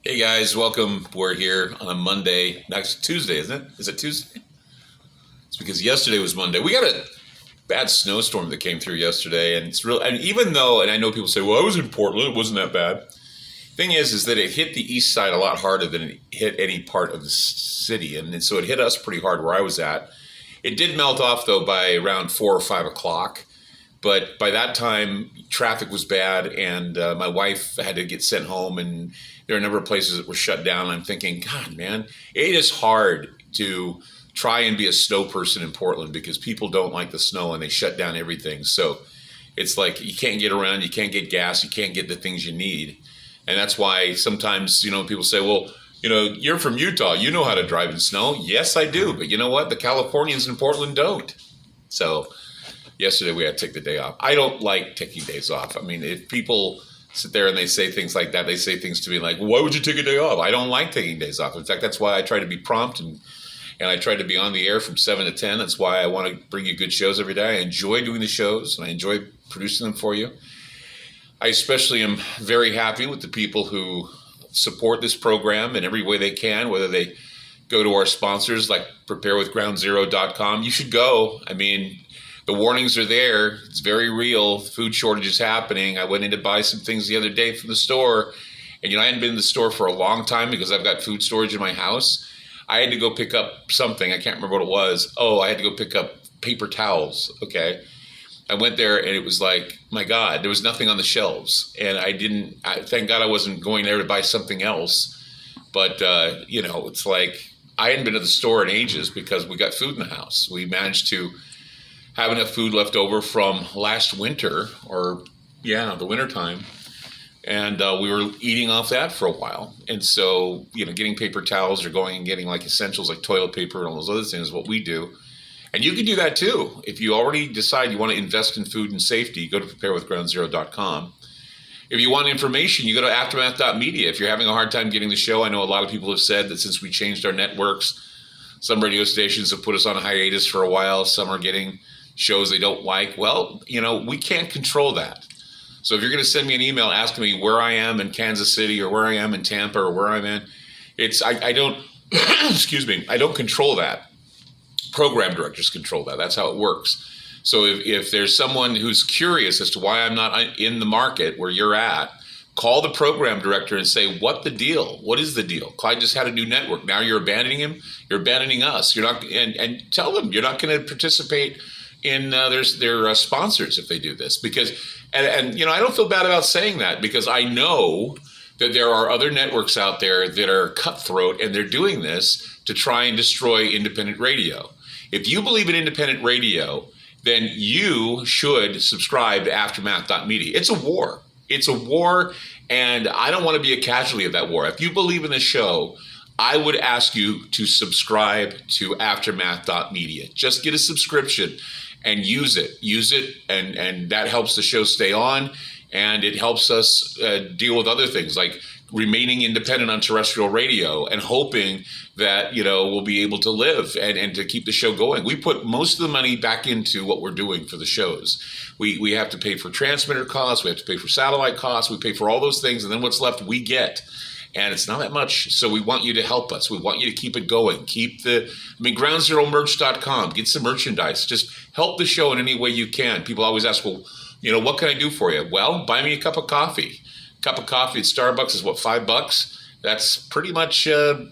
Hey guys, welcome. We're here on a Monday. Next Tuesday, isn't it? Is it Tuesday? It's because yesterday was Monday. We got a bad snowstorm that came through yesterday, and it's real. And even though, and I know people say, "Well, I was in Portland; it wasn't that bad." Thing is that it hit the east side a lot harder than it hit any part of the city, and so it hit us pretty hard where I was at. It did melt off though by around 4 or 5 o'clock. But by that time, traffic was bad, and my wife had to get sent home, and there are a number of places that were shut down. I'm thinking, God, man, it is hard to try and be a snow person in Portland because people don't like the snow and they shut down everything. So it's like you can't get around, you can't get gas, you can't get the things you need. And that's why sometimes, people say, well, you're from Utah, you know how to drive in snow. Yes, I do. But you know what? The Californians in Portland don't. So yesterday we had to take the day off. I don't like taking days off. I mean, if people sit there and they say things like that, they say things to me like, why would you take a day off? I don't like taking days off. In fact, that's why I try to be prompt and I try to be on the air from 7 to 10. That's why I want to bring you good shows every day. I enjoy doing the shows and I enjoy producing them for you. I especially am very happy with the people who support this program in every way they can, whether they go to our sponsors like preparewithgroundzero.com. You should go. I mean, the warnings are there. It's very real. Food shortage is happening. I went in to buy some things the other day from the store. And, I hadn't been in the store for a long time because I've got food storage in my house. I had to go pick up something. I can't remember what it was. Oh, I had to go pick up paper towels. Okay. I went there and it was like, my God, there was nothing on the shelves. And thank God I wasn't going there to buy something else. But, it's like I hadn't been to the store in ages because we got food in the house. We managed to have enough food left over from last winter the winter time. And we were eating off that for a while. And so, getting paper towels or going and getting like essentials like toilet paper and all those other things is what we do. And you can do that too. If you already decide you want to invest in food and safety, go to preparewithgroundzero.com. If you want information, you go to aftermath.media. If you're having a hard time getting the show, I know a lot of people have said that since we changed our networks, some radio stations have put us on a hiatus for a while. Some are getting shows they don't like. Well, we can't control that. So if you're going to send me an email asking me where I am in Kansas City or where I am in Tampa or where I'm in, I don't, excuse me, I don't control that. Program directors control that. That's how it works. So if there's someone who's curious as to why I'm not in the market where you're at, call the program director and say, what the deal? What is the deal? Clyde just had a new network. Now you're abandoning him. You're abandoning us. You're not, and tell them you're not going to participate in their sponsors if they do this, because and I don't feel bad about saying that because I know that there are other networks out there that are cutthroat and they're doing this to try and destroy independent radio. If you believe in independent radio, then you should subscribe to aftermath.media. It's a war. It's a war, and I don't want to be a casualty of that war. If you believe in the show, I would ask you to subscribe to aftermath.media. Just get a subscription and use it, and that helps the show stay on, and it helps us deal with other things like remaining independent on terrestrial radio and hoping that we'll be able to live and to keep the show going. We put most of the money back into what we're doing for the shows. We have to pay for transmitter costs, we have to pay for satellite costs, we pay for all those things, and then what's left we get. And it's not that much, so we want you to help us. We want you to keep it going. GroundZeroMerch.com. Get some merchandise. Just help the show in any way you can. People always ask, well, what can I do for you? Well, buy me a cup of coffee. A cup of coffee at Starbucks is what, $5? That's pretty much the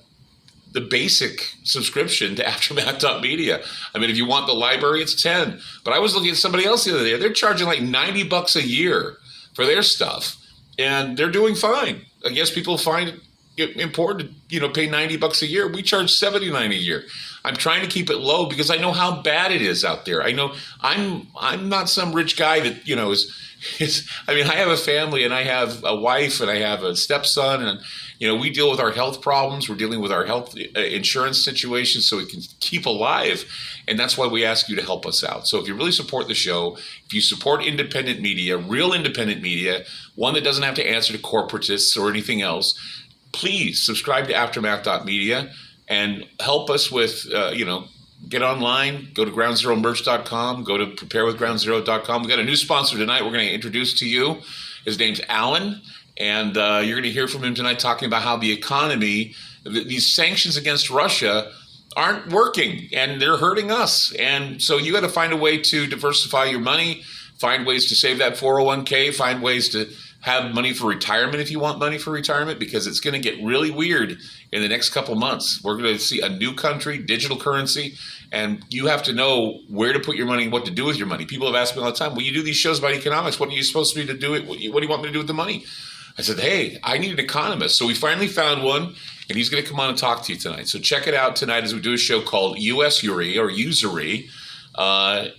basic subscription to Aftermath.media. I mean, if you want the library, it's $10. But I was looking at somebody else the other day. They're charging like $90 a year for their stuff, and they're doing fine. I guess people find it important to, pay $90 a year. We charge $79 a year. I'm trying to keep it low because I know how bad it is out there. I know I'm not some rich guy that, I have a family and I have a wife and I have a stepson and, we deal with our health problems. We're dealing with our health insurance situation so we can keep alive. And that's why we ask you to help us out. So if you really support the show, if you support independent media, real independent media, one that doesn't have to answer to corporatists or anything else, please subscribe to aftermath.media and help us with, get online, go to groundzeromerch.com, go to preparewithgroundzero.com. We got a new sponsor tonight we're going to introduce to you. His name's Alan. And you're going to hear from him tonight talking about how the economy, these sanctions against Russia aren't working and they're hurting us. And so you got to find a way to diversify your money, find ways to save that 401k, find ways to have money for retirement if you want money for retirement, because it's going to get really weird in the next couple months. We're going to see a new country, digital currency, and you have to know where to put your money and what to do with your money. People have asked me all the time, well, you do these shows about economics. What are you supposed to be to do it? What do you want me to do with the money? I said, hey, I need an economist. So we finally found one, and he's going to come on and talk to you tonight. So check it out tonight as we do a show called U.S.URY or U.S.URY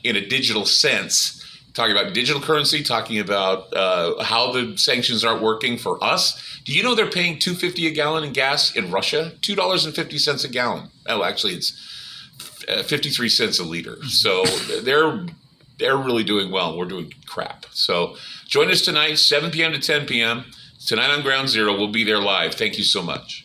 in a digital sense, talking about digital currency, talking about how the sanctions aren't working for us. Do you know they're paying $2.50 a gallon in gas in Russia? $2.50 a gallon. Oh, actually, it's 53 cents a liter. So they're really doing well. We're doing crap. So join us tonight, 7 p.m. to 10 p.m. Tonight on Ground Zero. We'll be there live. Thank you so much.